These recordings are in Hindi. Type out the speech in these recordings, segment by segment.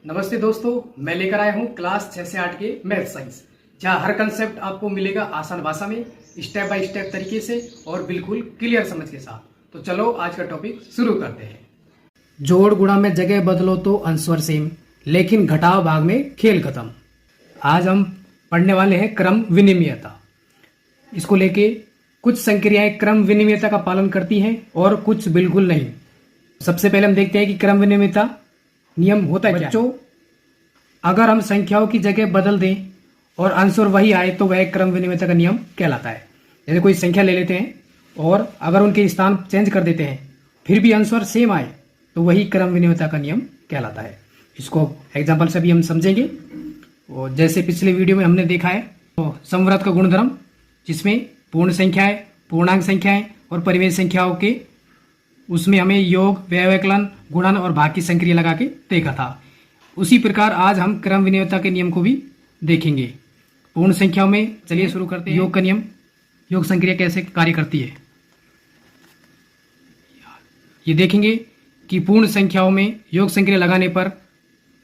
नमस्ते दोस्तों, मैं लेकर आया हूँ क्लास 6 से 8 के मैथ साइंस, जहाँ हर कंसेप्ट आपको मिलेगा आसान भाषा में, स्टेप बाय स्टेप तरीके से और बिल्कुल क्लियर समझ के साथ। तो चलो आज का टॉपिक शुरू करते हैं। जोड़ गुणा में जगह बदलो तो आंसर सेम, लेकिन घटाव भाग में खेल खत्म। आज हम पढ़ने वाले हैं क्रम विनिमयता। इसको लेके कुछ संक्रियाएं क्रम विनिमयता का पालन करती हैं और कुछ बिल्कुल नहीं। सबसे पहले हम देखते हैं कि क्रम विनिमयता नियम होता है क्या। बच्चों, अगर हम संख्याओं की जगह बदल दें और आंसर वही आए तो वह क्रम विनिमयता का नियम कहलाता है। जैसे कोई संख्या ले लेते हैं और अगर उनके स्थान चेंज कर देते हैं फिर भी आंसर सेम आए तो वही क्रम विनिमयता का नियम कहलाता है। इसको एग्जाम्पल से भी हम समझेंगे। और जैसे पिछले वीडियो में हमने देखा है तो समवर्त का गुणधर्म, जिसमें पूर्ण संख्याएं, पूर्णांक संख्याएं और परिमेय संख्याओं के उसमें हमें योग, व्यवकलन, गुणन और भाग की संक्रिया लगा के देखा था। उसी प्रकार आज हम क्रम विनिमयता के नियम को भी देखेंगे। पूर्ण संख्याओं में चलिए शुरू करते हैं। योग का नियम, योग संक्रिया कैसे कार्य करती है ये देखेंगे कि पूर्ण संख्याओं में योग संक्रिया लगाने पर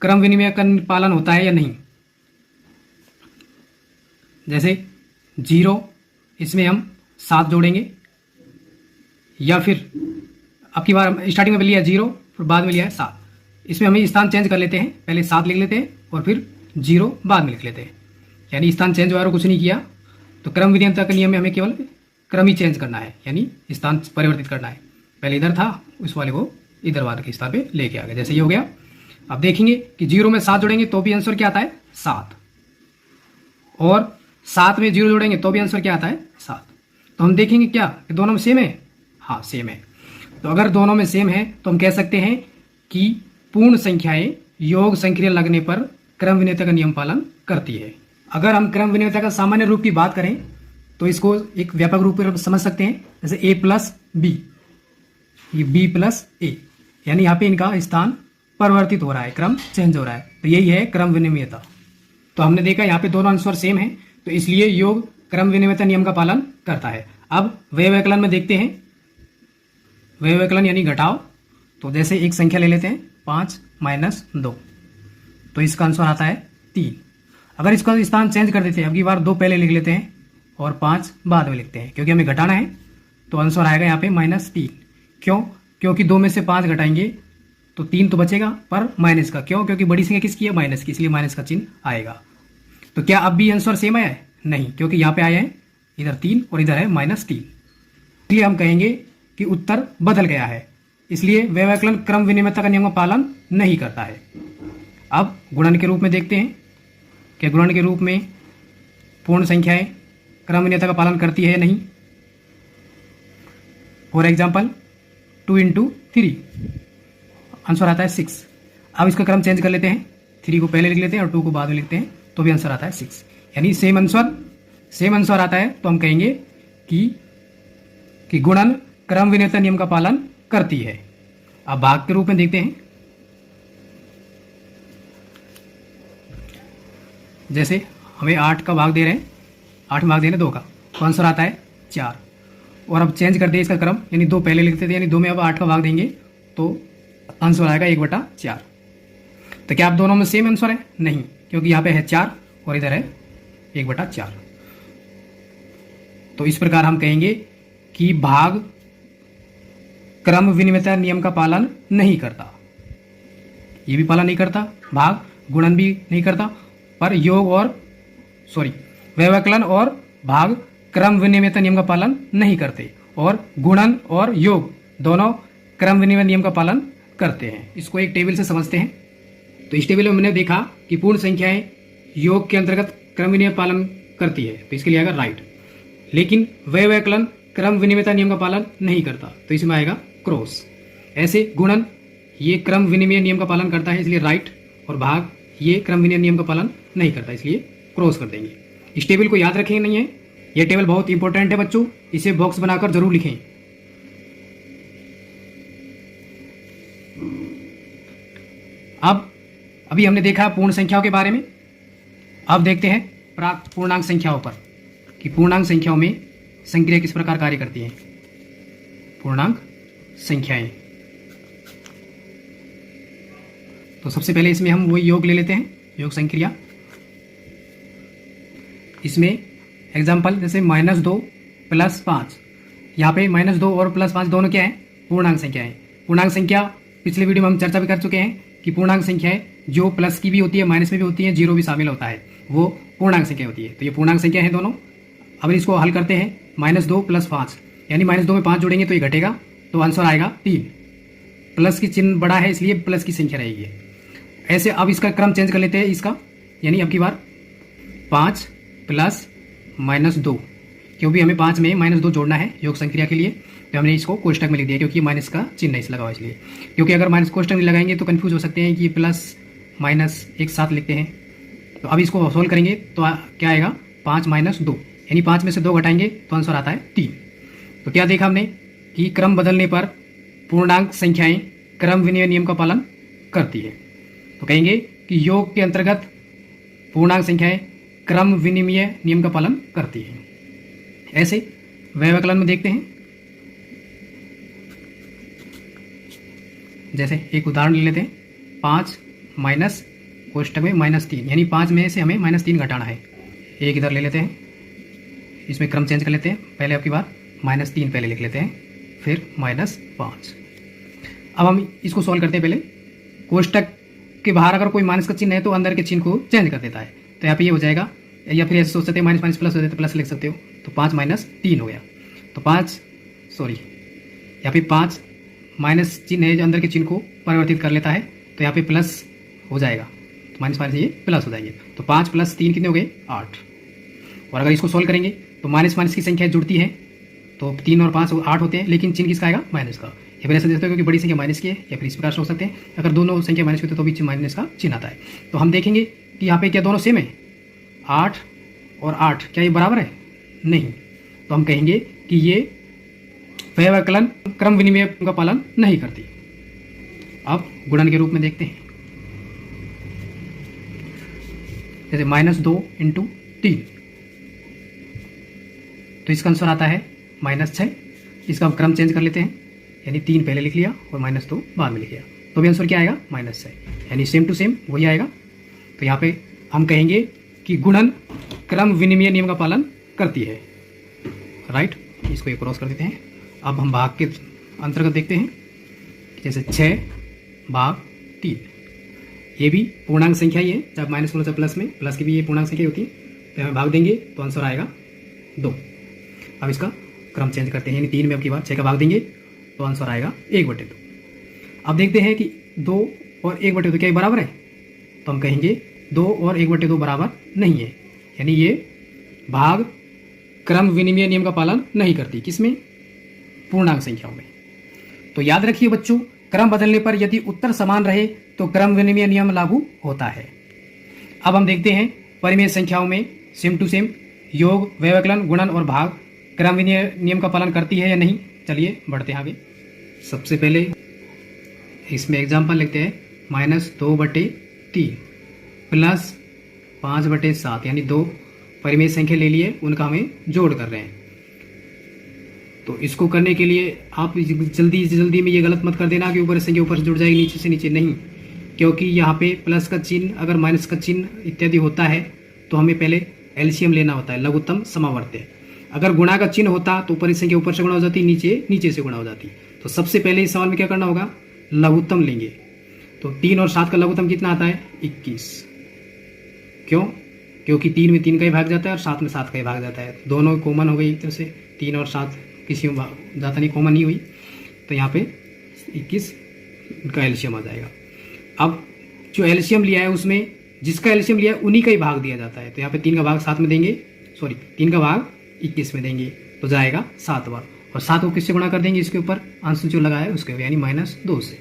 क्रम विनिमय का पालन होता है या नहीं। जैसे 0, इसमें हम 7 जोड़ेंगे, या फिर आपकी बार स्टार्टिंग में लिया 0 फिर बाद में लिया है 7। इसमें हमें स्थान चेंज कर लेते हैं, पहले 7 लिख लेते हैं और फिर 0 बाद में लिख लेते हैं, यानी स्थान चेंज वगैरह कुछ नहीं किया। तो क्रम विनिमयता के नियम में हमें केवल क्रम ही चेंज करना है, यानी स्थान परिवर्तित करना है। पहले इधर था, उस वाले को इधर वाले के स्थान पे लेके आ गए, जैसे ये हो गया। अब देखेंगे कि 0 में 7 जोड़ेंगे तो भी आंसर क्या आता है 7, और 7 में 0 जोड़ेंगे तो भी आंसर क्या आता है 7। तो हम देखेंगे क्या कि दोनों में सेम है। हाँ, सेम है। तो अगर दोनों में सेम है तो हम कह सकते हैं कि पूर्ण संख्याएं योग संक्रिया लगने पर क्रम विनिमयता का नियम पालन करती है। अगर हम क्रम विनिमयता का सामान्य रूप की बात करें तो इसको एक व्यापक रूप में समझ सकते हैं, जैसे a प्लस बी, ये b प्लस ए, यानी यहाँ पे इनका स्थान परिवर्तित हो रहा है, क्रम चेंज हो रहा है। तो यही है क्रम विनिमयता। तो हमने देखा यहाँ पे दोनों आंसर सेम है, तो इसलिए योग क्रम विनिमयता नियम का पालन करता है। अब व्यवकलन में देखते हैं, व्यवकलन यानी घटाव। तो जैसे एक संख्या ले लेते हैं 5 माइनस 2, तो इसका आंसर आता है 3। अगर इसका स्थान चेंज कर देते हैं, अब की बार 2 पहले लिख लेते हैं और 5 बाद में लिखते हैं, क्योंकि हमें घटाना है, तो आंसर आएगा यहाँ पे -3। क्यों? क्योंकि 2 में से 5 घटाएंगे तो 3 तो बचेगा, पर माइनस का। क्यों? क्योंकि बड़ी संख्या किसकी है? माइनस की, इसलिए माइनस का चिन्ह आएगा। तो क्या अब भी आंसर सेम आया है? नहीं, क्योंकि यहाँ पे आया है इधर 3 और इधर है -3, इसलिए हम कहेंगे कि उत्तर बदल गया है। इसलिए व्यवकलन क्रम विनिमयता का नियम का पालन नहीं करता है। अब गुणन के रूप में देखते हैं कि गुणन के रूप में पूर्ण संख्याएं क्रम विनिमयता का पालन करती है या नहीं। फॉर एग्जाम्पल 2 × 3, आंसर आता है 6। अब इसका क्रम चेंज कर लेते हैं, 3 को पहले लिख लेते हैं और 2 को बाद में लिखते हैं, तो भी आंसर आता है 6, यानी सेम आंसर आता है। तो हम कहेंगे कि गुणन क्रम विनिमयता नियम का पालन करती है। अब भाग के रूप में देखते हैं, जैसे हमें 8 का भाग दे रहे हैं, 8 भाग दे रहे हैं 2 का, तो आंसर आता है 4। और अब चेंज कर दे इसका क्रम, यानी 2 पहले लिखते थे, यानी 2 में अब 8 का भाग देंगे तो आंसर आएगा 1/4। तो क्या आप दोनों में सेम आंसर है? नहीं, क्योंकि यहाँ पे है 4 और इधर है 1/4। तो इस प्रकार हम कहेंगे कि भाग क्रम विनिमयता नियम का पालन नहीं करता, ये भी पालन नहीं करता, भाग गुणन भी नहीं करता, पर व्यवकलन और भाग क्रम विनिमयता नियम का पालन नहीं करते, और गुणन और योग दोनों क्रम विनिमय नियम का पालन करते हैं। इसको एक टेबल से समझते हैं। तो इस टेबल में हमने देखा कि पूर्ण संख्याएं योग के अंतर्गत क्रम विनिमय पालन करती है, तो इसके लिए आएगा राइट। लेकिन व्यवकलन क्रम विनिमयता नियम का पालन नहीं करता, तो इसमें आएगा क्रॉस। ऐसे गुणन ये क्रम विनिमय नियम का पालन करता है, इसलिए राइट, और भाग ये क्रम विनिमय नियम का पालन नहीं करता, इसलिए क्रॉस कर देंगे। इस टेबल को याद रखेंगे नहीं है, ये टेबल बहुत इंपॉर्टेंट है बच्चों, इसे बॉक्स बनाकर जरूर लिखें। अब अभी हमने देखा पूर्ण संख्याओं के बारे में, अब देखते हैं प्राप्त पूर्णांक संख्याओं पर, कि पूर्णांक संख्याओं में संक्रिया किस प्रकार कार्य करती है। पूर्णांक संख्याएं, तो सबसे पहले इसमें हम वही योग ले लेते हैं, योग संक्रिया। इसमें एग्जाम्पल जैसे -2 + 5, यहाँ पे -2 और +5 दोनों क्या है, पूर्णांक संख्या है। पूर्णांक संख्या पिछले वीडियो में हम चर्चा भी कर चुके हैं कि पूर्णांक संख्या है जो प्लस की भी होती है, माइनस में भी होती है, जीरो भी शामिल होता है, वो पूर्णांक संख्या होती है। तो ये पूर्णांक संख्या है दोनों। अब इसको हल करते हैं, -2 + 5, यानी -2 में 5 जोड़ेंगे तो ये घटेगा, तो आंसर आएगा 3। प्लस की चिन्ह बड़ा है इसलिए प्लस की संख्या रहेगी। ऐसे अब इसका क्रम चेंज कर लेते हैं इसका, यानी अब की बार 5 + -2, क्योंकि हमें 5 में -2 जोड़ना है योग संक्रिया के लिए, तो हमने इसको कोष्टक में लिख दिया, क्योंकि माइनस का चिन्ह नहीं लगा हुआ इसलिए। क्योंकि अगर माइनस कोष्टक नहीं लगाएंगे तो कंफ्यूज हो सकते हैं कि प्लस माइनस एक साथ लिखते हैं। तो अब इसको सोल्व करेंगे तो क्या आएगा, 5 - 2, यानी 5 में से 2 घटाएंगे तो आंसर आता है 3। तो क्या देखा हमने कि क्रम बदलने पर पूर्णांक संख्याएं क्रम विनिमय नियम का पालन करती है। तो कहेंगे कि योग के अंतर्गत पूर्णांक संख्याएं क्रम विनिमय नियम का पालन करती है। ऐसे व्यवकलन में देखते हैं, जैसे एक उदाहरण ले लेते हैं, 5 माइनस कोष्टक में -3, यानी 5 में से हमें -3 घटाना है। एक इधर ले लेते हैं, इसमें क्रम चेंज कर लेते हैं। पहले आपकी बार -3 पहले लिख लेते हैं, फिर -5। अब हम इसको सॉल्व करते हैं। पहले कोष्टक के बाहर अगर कोई माइनस का चिन्ह है तो अंदर के चिन्ह को चेंज कर देता है। तो यहाँ पे ये हो जाएगा, या फिर ऐसे सोच सकते हैं माइनस माइनस प्लस हो जाए तो प्लस लिख सकते हो। तो 5 - 3 हो गया, तो 5 यहाँ पे 5 माइनस चिन्ह है जो अंदर के चिन्ह को परिवर्तित कर लेता है, तो यहाँ पे प्लस हो जाएगा, तो माइनस माइनस ये प्लस हो जाएंगे। तो 5 + 3 कितने हो गए, 8। और अगर इसको सोल्व करेंगे तो माइनस माइनस की संख्या जुड़ती है, तो 3 और 5 8 होते हैं, लेकिन चिन्ह किसका आएगा, माइनस का। या फिर ऐसा देखते हो क्योंकि बड़ी संख्या माइनस की है, या फिर इस प्रकार से हो सकते हैं, अगर दोनों संख्या माइनस की होती है तो भी माइनस का चिन्ह आता है। तो हम देखेंगे कि यहाँ पे क्या दोनों सेम है, 8 और 8, क्या ये बराबर है, नहीं। तो हम कहेंगे कि ये व्यवकलन क्रम विनिमय का पालन नहीं करती। अब गुणन के रूप में देखते हैं, जैसे -2 × 3, तो इसका आंसर आता है -6। इसका क्रम चेंज कर लेते हैं, यानी 3 पहले लिख लिया और -2 बाद में लिख लिया, तो भी आंसर क्या आएगा, -6, यानी सेम टू सेम वही आएगा। तो यहाँ पे हम कहेंगे कि गुणन क्रम विनिमय नियम का पालन करती है, राइट। इसको एक क्रॉस कर देते हैं। अब हम भाग के अंतर्गत देखते हैं, जैसे 6/3, ये भी पूर्णांक संख्या ही है, चाहे माइनस में चाहे प्लस में, प्लस की भी ये पूर्णांक संख्या होती है। तो हमें भाग देंगे तो आंसर आएगा 2। अब इसका क्रम चेंज करते हैं, यानी 3 में अब की बार 6 का भाग देंगे तो आंसर आएगा 1/2। अब देखते हैं कि 2 और 1/2 क्या ये बराबर है, तो हम कहेंगे 2 और 1/2 बराबर नहीं है, यानी ये भाग क्रम विनिमय नियम का पालन नहीं करती, किसमें, पूर्णांक संख्याओं में। तो याद रखिए बच्चों, क्रम बदलने पर यदि उत्तर समान रहे तो क्रम विनिमय नियम लागू होता है। अब हम देखते हैं परिमेय संख्याओं में सेम टू सेम योग, व्यवकलन, गुणन और भाग क्रम विनिमय नियम का पालन करती है या नहीं। चलिए बढ़ते हैं आगे। सबसे पहले इसमें एग्जाम्पल लिखते हैं, -2/3 + 5/7, यानी 2 परिमेय संख्या ले लिए, उनका हमें जोड़ कर रहे हैं। तो इसको करने के लिए आप जल्दी में ये गलत मत कर देना कि ऊपर संख्या ऊपर से जुड़ जाएगी, नीचे से नीचे नहीं, क्योंकि यहाँ पे प्लस का चिन्ह अगर माइनस का चिन्ह इत्यादि होता है तो हमें पहले एलसीएम लेना होता है, लघुत्तम समावर्त्य। अगर गुणा का चिन्ह होता तो ऊपर संख्या ऊपर से गुणा हो जाती, नीचे से गुणा हो जाती। तो सबसे पहले इस सवाल में क्या करना होगा, लघुत्तम लेंगे। तो 3 और 7 का लघुत्तम कितना आता है, 21। क्यों, क्योंकि 3 में 3 का ही भाग जाता है और 7 में 7 का ही भाग जाता है, दोनों कॉमन हो गई एक तरह से। 3 और 7 किसी में ज़्यादा नहीं कॉमन नहीं हुई, तो यहाँ पे 21 का एलसीएम आ जाएगा। अब जो एलसीएम लिया है उसमें जिसका एलसीएम लिया है उन्हीं का ही भाग दिया जाता है। तो यहाँ पे 3 का भाग 7 में देंगे, 3 का भाग 21 में देंगे, तो जाएगा 7 बार। और 7 को किससे गुणा कर देंगे, इसके ऊपर अंश जो लगा है उसके, यानी -2 से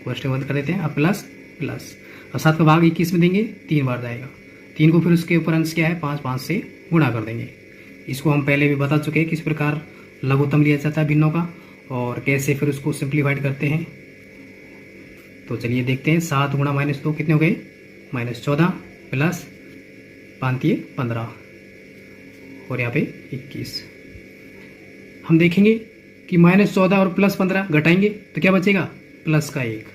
क्वेश्चन बंद कर देते हैं। अब प्लस और 7 का भाग 21 में देंगे, 3 बार जाएगा। 3 को फिर उसके ऊपर अंश क्या है, 5 से गुणा कर देंगे। इसको हम पहले भी बता चुके हैं किस प्रकार लघुत्तम लिया जाता है भिन्नों का और कैसे फिर उसको सिंप्लीफाइड करते हैं। तो चलिए देखते हैं, 7 गुणा -2 कितने हो गए, -14 प्लस 5 15 और यहाँ पे 21। हम देखेंगे कि -14 और +15 घटाएंगे तो क्या बचेगा, प्लस का 1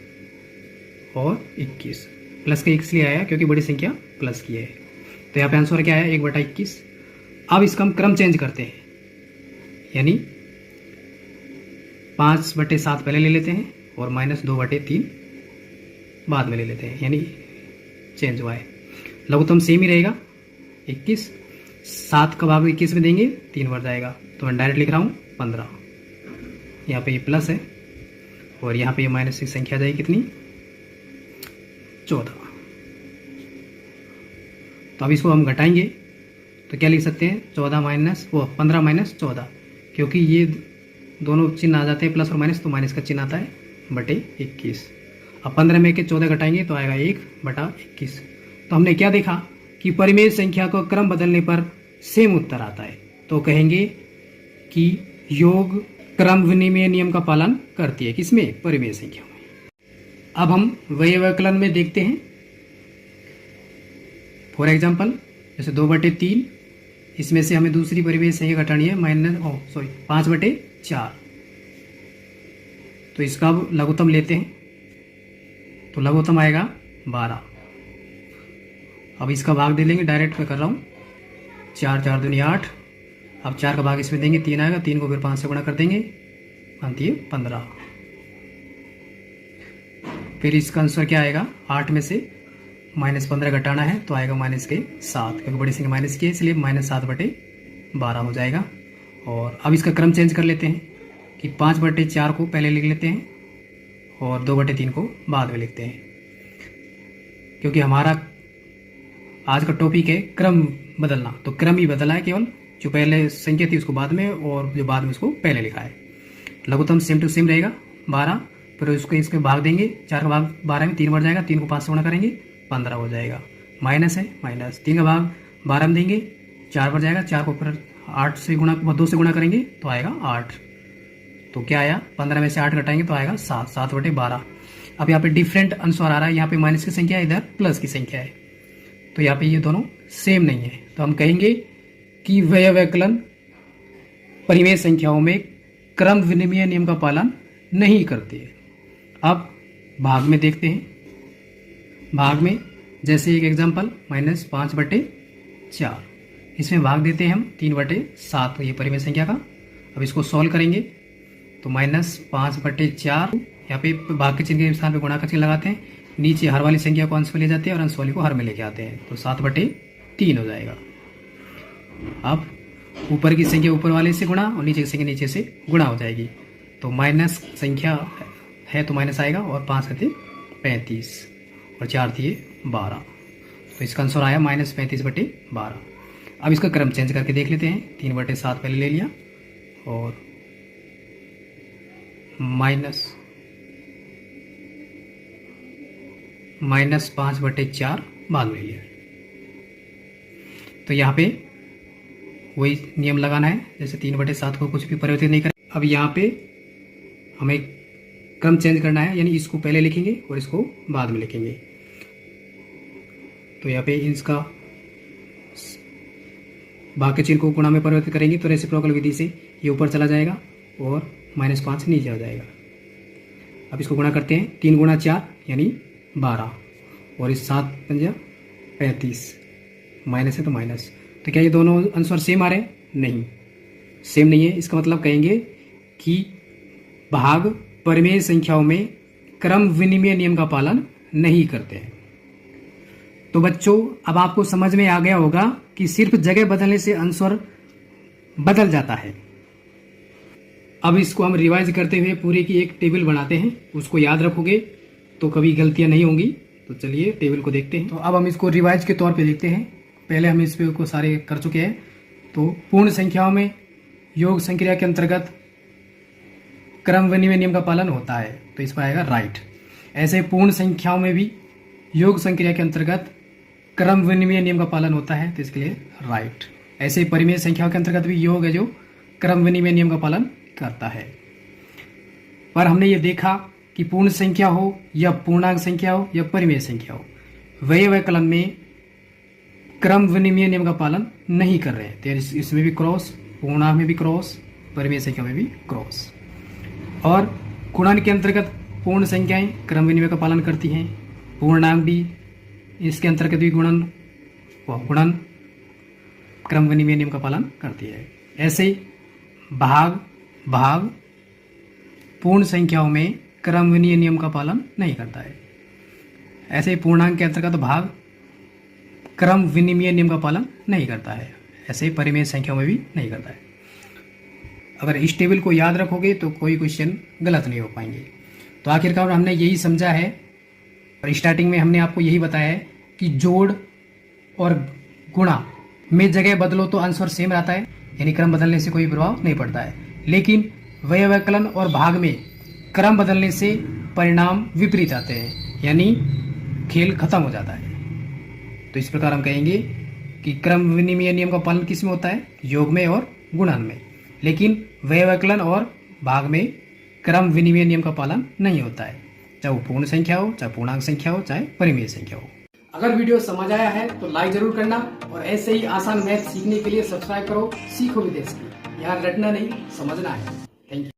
और 21। प्लस का इसलिए आया क्योंकि बड़ी संख्या प्लस की है। तो यहाँ पे आंसर क्या आया 1/21। अब इसका हम क्रम चेंज करते हैं, यानी 5/7 पहले ले लेते हैं और -2/3 बाद में ले लेते हैं, यानी चेंज हुआ है। लघुत्तम सेम ही रहेगा 21। 7 का भाग 21 में देंगे 3 बार जाएगा, तो मैं डायरेक्ट लिख रहा हूँ 15। यहाँ पे ये प्लस है और यहाँ पे ये माइनस की संख्या जाएगी कितनी 14। तो अब इसको हम घटाएंगे तो क्या लिख सकते हैं 15 माइनस 14, क्योंकि ये दोनों चिन्ह आ जाते हैं प्लस और माइनस, तो माइनस का चिन्ह आता है /21। अब 15 में के 14 घटाएंगे तो आएगा 1/21। तो हमने क्या देखा कि परिमेय संख्या को क्रम बदलने पर सेम उत्तर आता है, तो कहेंगे कि योग क्रम विनिमय नियम का पालन करती है, किसमें परिमेय संख्या में। अब हम व्यवकलन में देखते हैं। फॉर एग्जाम्पल जैसे 2/3, इसमें से हमें दूसरी परिमेय संख्या घटानी है 5/4। तो इसका अब लघुत्तम लेते हैं, तो लघुत्तम आएगा 12। अब इसका भाग दे लेंगे, डायरेक्ट मैं कर रहा हूँ 4 4 दूनी 8। अब 4 का भाग इसमें देंगे 3 आएगा, 3 को फिर 5 से गुणा कर देंगे, बनती है 15। फिर इसका आंसर क्या आएगा 8 में से -15 घटाना है तो आएगा -7, क्योंकि बड़ी संख्या माइनस की है इसलिए -7/12 हो जाएगा। और अब इसका क्रम चेंज कर लेते हैं कि 5/4 को पहले लिख लेते हैं और 2/3 को बाद में लिखते हैं, क्योंकि हमारा आज का टॉपिक है क्रम बदलना। तो क्रम ही बदला है, केवल जो पहले संख्या थी उसको बाद में और जो बाद में उसको पहले लिखा है। लघुत्तम सेम टू सेम रहेगा 12। फिर उसको इसके भाग देंगे, 4 का भाग 12 में 3 बार जाएगा, 3 को 5 से गुणा करेंगे 15 हो जाएगा। माइनस है माइनस, 3 का भाग 12 में देंगे 4 बार जाएगा, 4 को फिर 2 से गुणा करेंगे तो आएगा 8। तो क्या आया 15 में से 8 घटाएंगे तो आएगा 7/12। अब यहाँ पे डिफरेंट आंसर आ रहा है, यहाँ पे माइनस की संख्या है, इधर प्लस की संख्या है, तो यहाँ पे ये दोनों सेम नहीं है। तो हम कहेंगे कि व्यवकलन परिमेय संख्याओं में क्रम विनिमय नियम का पालन नहीं करते हैं। अब भाग में देखते हैं। भाग में जैसे एक एग्जांपल -5/4, इसमें भाग देते हैं हम 3/7 ये परिमेय संख्या का। अब इसको सॉल्व करेंगे तो -5/4, यहाँ पे भाग के चिन्ह के स्थान पे गुणा का चिन्ह लगाते हैं, नीचे हर वाली संख्या को अंश में ले जाते हैं और अंश वाली को हर में लेके आते हैं, तो 7/3 हो जाएगा। अब ऊपर की संख्या ऊपर वाले से गुणा और नीचे की संख्या नीचे से गुणा हो जाएगी, तो माइनस संख्या है तो माइनस आएगा, और 5 × 35 और 4 दिए 12, तो इसका आंसर आया -35/12। अब इसका क्रम चेंज करके देख लेते हैं। 3/7 पहले ले लिया और -5/4 बाद में लिया। तो यहाँ पे वही नियम लगाना है, जैसे 3/7 को कुछ भी परिवर्तित नहीं करें। अब यहाँ पे हमें क्रम चेंज करना है, यानी इसको पहले लिखेंगे और इसको बाद में लिखेंगे। तो यहाँ पे इसका भाग के चिन्ह को गुणा में परिवर्तित करेंगे तो रेसिप्रोकल विधि से ये ऊपर चला जाएगा और -5 नीचे आ जाएगा। अब इसको गुणा करते हैं, 3 × 4 यानी 12 और इस 7 × 35, माइनस है तो माइनस। तो क्या ये दोनों आंसर सेम आ रहे हैं? नहीं, सेम नहीं है। इसका मतलब कहेंगे कि भाग परिमेय संख्याओं में क्रम विनिमय नियम का पालन नहीं करते हैं। तो बच्चों अब आपको समझ में आ गया होगा कि सिर्फ जगह बदलने से आंसर बदल जाता है। अब इसको हम रिवाइज करते हुए पूरे की एक टेबल बनाते हैं, उसको याद रखोगे तो कभी गलतियां नहीं होंगी। तो चलिए टेबल को देखते हैं। तो अब हम इसको रिवाइज के तौर पे देखते हैं। पहले हम इस पे को सारे कर चुके हैं। तो पूर्ण संख्याओं में योग संक्रिया के अंतर्गत क्रम विनिमय नियम का पालन होता है, तो इस पर आएगा राइट। ऐसे पूर्ण संख्याओं में भी योग संक्रिया के अंतर्गत क्रम विनिमय नियम का पालन होता है, तो इसके लिए राइट। ऐसे परिमेय संख्याओं के अंतर्गत भी योग है जो क्रम विनिमय नियम का पालन करता है। पर हमने ये देखा कि पूर्ण संख्या हो या पूर्णांक संख्या हो या परिमेय संख्या हो, व्यवकलन में क्रम विनिमय नियम का पालन नहीं कर रहे हैं। तो इसमें भी क्रॉस, पूर्णांक में भी क्रॉस, परिमेय संख्या में भी क्रॉस। और गुणन के अंतर्गत पूर्ण संख्याएं क्रम विनिमय का पालन करती हैं, पूर्णांक भी इसके अंतर्गत भी गुणन व गुणन क्रम विनिमय नियम का पालन करती है। ऐसे भाग भाग पूर्ण संख्याओं में क्रम विनिमय नियम का पालन नहीं करता है। ऐसे पूर्णांक के अंतर्गत भाग क्रम विनिमय नियम का पालन नहीं करता है। ऐसे परिमेय संख्याओं में भी नहीं करता है। अगर इस टेबल को याद रखोगे तो कोई क्वेश्चन गलत नहीं हो पाएंगे। तो आखिरकार हमने यही समझा है और स्टार्टिंग में हमने आपको यही बताया है कि जोड़ और गुणा में जगह बदलो तो आंसर सेम रहता है, यानी क्रम बदलने से कोई प्रभाव नहीं पड़ता है। लेकिन व्यवकलन और भाग में क्रम बदलने से परिणाम विपरीत आते हैं, यानी खेल खत्म हो जाता है। तो इस प्रकार हम कहेंगे कि क्रम विनिमय नियम का पालन किस में होता है? योग में और गुणन में। लेकिन व्यवकलन और भाग में क्रम विनिमय नियम का पालन नहीं होता है, चाहे वो पूर्ण संख्या हो, चाहे पूर्णांक संख्या हो, चाहे परिमेय संख्या हो। अगर वीडियो समझ आया है तो लाइक जरूर करना और ऐसे ही आसान मैथ सीखने के लिए सब्सक्राइब करो। सीखो विदेश की, यहाँ रटना नहीं समझना है। Thank you.